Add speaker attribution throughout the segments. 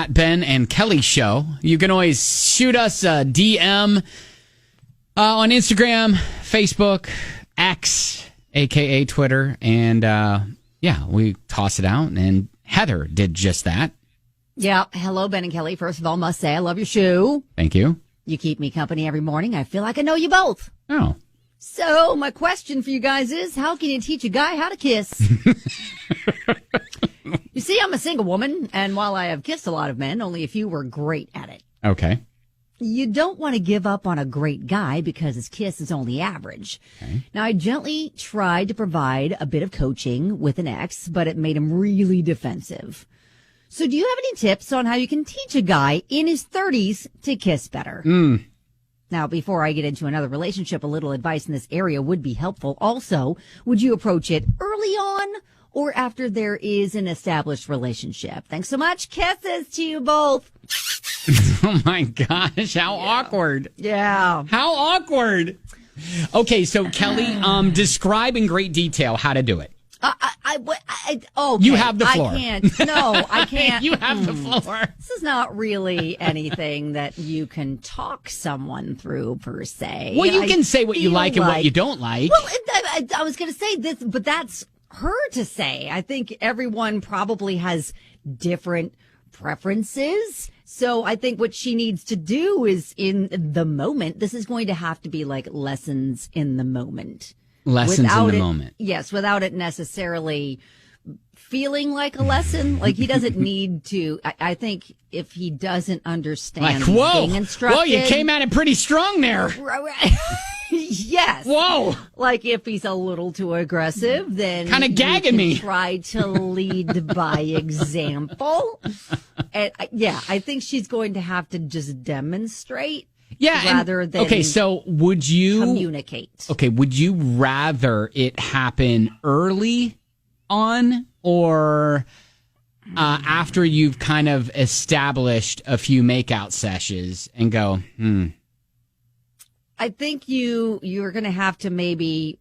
Speaker 1: at Ben and Kelly Show. You can always shoot us a DM on Instagram, Facebook, X, a.k.a. Twitter. And, we toss it out. And Heather did just that.
Speaker 2: Yeah. Hello, Ben and Kelly. First of all, must say I love your shoe.
Speaker 1: Thank you.
Speaker 2: You keep me company every morning. I feel like I know you both.
Speaker 1: Oh.
Speaker 2: So my question for you guys is, how can you teach a guy how to kiss? You see, I'm a single woman, and while I have kissed a lot of men, only a few were great at it.
Speaker 1: Okay.
Speaker 2: You don't want to give up on a great guy because his kiss is only average. Okay. Now, I gently tried to provide a bit of coaching with an ex, but it made him really defensive. So do you have any tips on how you can teach a guy in his 30s to kiss better? Now, before I get into another relationship, a little advice in this area would be helpful. Also, would you approach it early on or after there is an established relationship? Thanks so much. Kisses to you both.
Speaker 1: Oh, my gosh. How awkward.
Speaker 2: Yeah.
Speaker 1: How awkward. Okay, so Kelly, describe in great detail how to do it.
Speaker 2: Okay.
Speaker 1: You have the floor.
Speaker 2: I can't. No, I can't.
Speaker 1: You have the floor.
Speaker 2: This is not really anything that you can talk someone through, per se.
Speaker 1: Well, you can say what you like and what you don't like.
Speaker 2: Well, I was going to say this, but that's her to say. I think everyone probably has different preferences. So I think what she needs to do is in the moment, this is going to have to be like lessons in the moment.
Speaker 1: Lessons in the moment.
Speaker 2: Yes, without it necessarily feeling like a lesson. Like he doesn't need to. I think if he doesn't understand being instructed.
Speaker 1: Whoa, you came at it pretty strong there.
Speaker 2: Yes.
Speaker 1: Whoa.
Speaker 2: Like if he's a little too aggressive, then
Speaker 1: kind of gagging me.
Speaker 2: Try to lead by example. And I think she's going to have to just demonstrate.
Speaker 1: Yeah.
Speaker 2: Rather than
Speaker 1: so would you
Speaker 2: communicate?
Speaker 1: Okay, would you rather it happen early on or after you've kind of established a few makeout sessions and go,
Speaker 2: I think you're going to have to maybe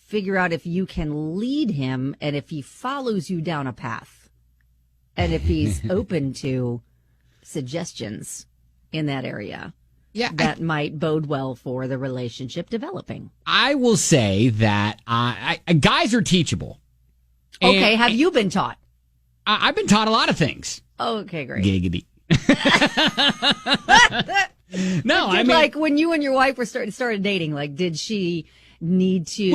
Speaker 2: figure out if you can lead him and if he follows you down a path and if he's open to suggestions in that area. Yeah, that might bode well for the relationship developing.
Speaker 1: I will say that guys are teachable.
Speaker 2: Okay, have you been taught?
Speaker 1: I've been taught a lot of things.
Speaker 2: Okay, great.
Speaker 1: Giggity. No, I mean,
Speaker 2: like when you and your wife were started dating, like did she need to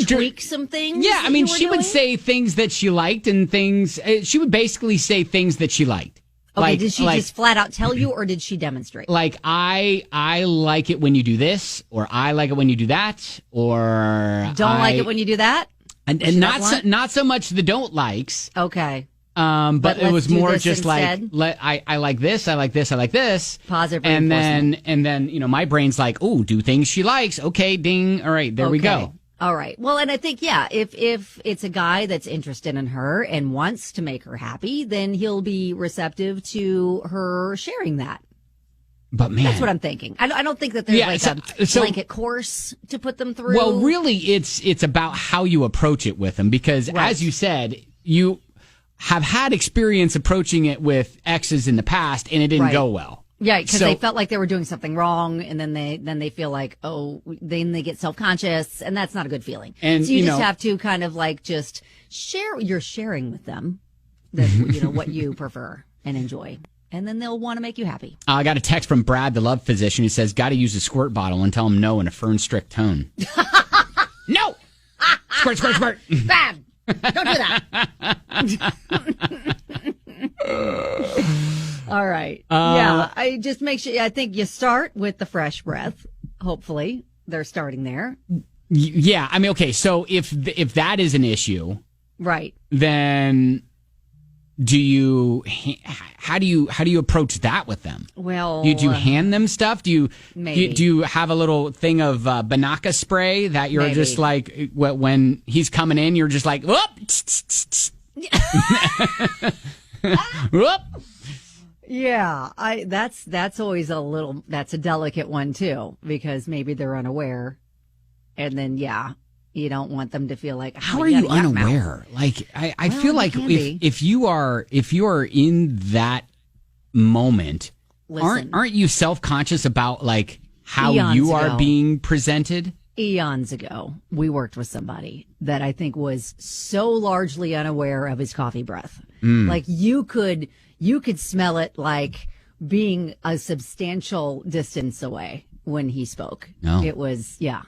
Speaker 2: tweak some things?
Speaker 1: Yeah, I mean, she would say things that she liked and things. She would basically say things that she liked.
Speaker 2: Okay, did she just flat out tell you, or did she demonstrate?
Speaker 1: Like, I like it when you do this, or I like it when you do that, or
Speaker 2: don't like it when you do that,
Speaker 1: and not so much the don't likes.
Speaker 2: Okay,
Speaker 1: but it was more just instead. I like this, I like this, I like this.
Speaker 2: Positive
Speaker 1: and then my brain's like, ooh, do things she likes. Okay, ding. All right, there we go.
Speaker 2: All right. Well, and I think, if it's a guy that's interested in her and wants to make her happy, then he'll be receptive to her sharing that.
Speaker 1: But man,
Speaker 2: that's what I'm thinking. I don't think that there's a blanket course to put them through.
Speaker 1: Well, really, it's about how you approach it with them because, as you said, you have had experience approaching it with exes in the past, and it didn't go well.
Speaker 2: Yeah, because they felt like they were doing something wrong, and then they feel like, then they get self-conscious, and that's not a good feeling. And so you just have to kind of like just share. You're sharing with them that what you prefer and enjoy, and then they'll want to make you happy.
Speaker 1: I got a text from Brad, the love physician, who says, "Got to use a squirt bottle and tell him no in a firm, strict tone." No, squirt, squirt, squirt.
Speaker 2: Bad. Don't do that. All right. I just make sure. I think you start with the fresh breath. Hopefully, they're starting there.
Speaker 1: Yeah. I mean, okay. So if that is an issue,
Speaker 2: right?
Speaker 1: Then how do you approach that with them?
Speaker 2: Well,
Speaker 1: do you hand them stuff? Do you have a little thing of Banaka spray that you're just like when he's coming in, you're just like, whoop. Whoop.
Speaker 2: Yeah, that's always that's a delicate one too, because maybe they're unaware. And then, you don't want them to feel like,
Speaker 1: how are you unaware? Like, I feel like if you are in that moment,
Speaker 2: Listen.
Speaker 1: aren't you self-conscious about like how
Speaker 2: Eons
Speaker 1: you are
Speaker 2: ago.
Speaker 1: being presented?
Speaker 2: Eons ago, we worked with somebody that I think was so largely unaware of his coffee breath. Like you could smell it like being a substantial distance away when he spoke.
Speaker 1: No.
Speaker 2: It was, yeah.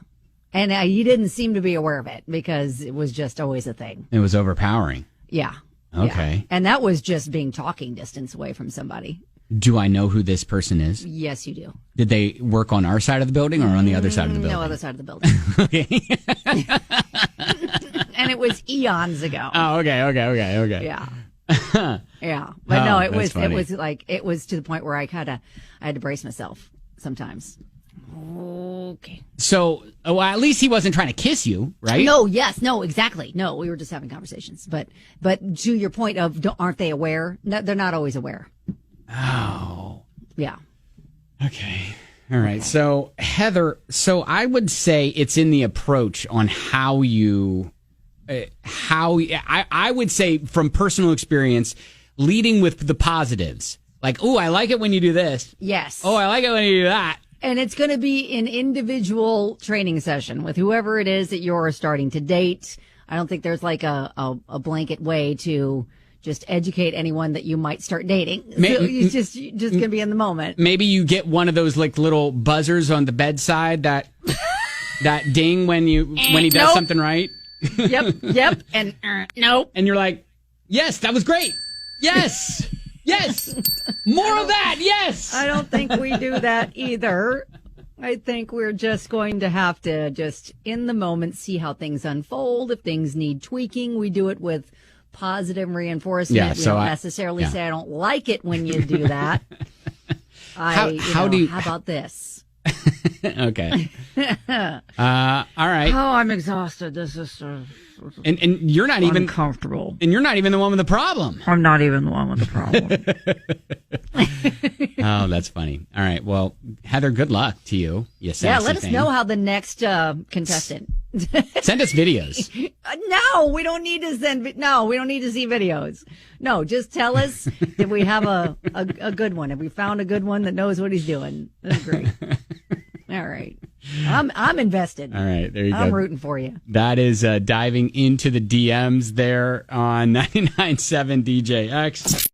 Speaker 2: And he didn't seem to be aware of it because it was just always a thing.
Speaker 1: It was overpowering.
Speaker 2: Yeah.
Speaker 1: Okay.
Speaker 2: Yeah. And that was just being talking distance away from somebody.
Speaker 1: Do I know who this person is?
Speaker 2: Yes, you do.
Speaker 1: Did they work on our side of the building or on the other side of the building?
Speaker 2: No other side of the building.
Speaker 1: Okay.
Speaker 2: And it was eons ago.
Speaker 1: Oh, okay.
Speaker 2: Yeah. Yeah. But
Speaker 1: Oh,
Speaker 2: no, it
Speaker 1: that's funny.
Speaker 2: it was to the point where I had to brace myself sometimes. Okay.
Speaker 1: So, well, at least he wasn't trying to kiss you, right?
Speaker 2: No, exactly. No, we were just having conversations. But to your point of, aren't they aware? No, they're not always aware.
Speaker 1: Oh.
Speaker 2: Yeah.
Speaker 1: Okay. All right. So, Heather, I would say it's in the approach on how you, I would say from personal experience, leading with the positives. Like, oh, I like it when you do this.
Speaker 2: Yes.
Speaker 1: Oh, I like it when you do that.
Speaker 2: And it's going to be an individual training session with whoever it is that you're starting to date. I don't think there's like a blanket way to just educate anyone that you might start dating. So it's just going to be in the moment.
Speaker 1: Maybe you get one of those like little buzzers on the bedside that ding when he does something right.
Speaker 2: Yep. And nope.
Speaker 1: And you're like, yes, that was great. Yes. More of that. Yes.
Speaker 2: I don't think we do that either. I think we're just going to have to just in the moment see how things unfold. If things need tweaking, we do it with positive reinforcement.
Speaker 1: Yeah,
Speaker 2: We
Speaker 1: so
Speaker 2: don't necessarily say I don't like it when you do that. How about this?
Speaker 1: Okay. All right.
Speaker 2: Oh, I'm exhausted. This is
Speaker 1: And you're not even
Speaker 2: uncomfortable.
Speaker 1: And you're not even the one with the problem.
Speaker 2: I'm not even the one with the problem.
Speaker 1: Oh, that's funny. All right. Well, Heather, good luck to you. You
Speaker 2: Yeah, let us know how the next contestant.
Speaker 1: Send us videos.
Speaker 2: No, we don't need to we don't need to see videos. No, just tell us if we have a good one. If we found a good one that knows what he's doing. That's great. All right. I'm invested.
Speaker 1: All right. There you go.
Speaker 2: I'm rooting for you.
Speaker 1: That is diving into the DMs there on 99.7 DJX.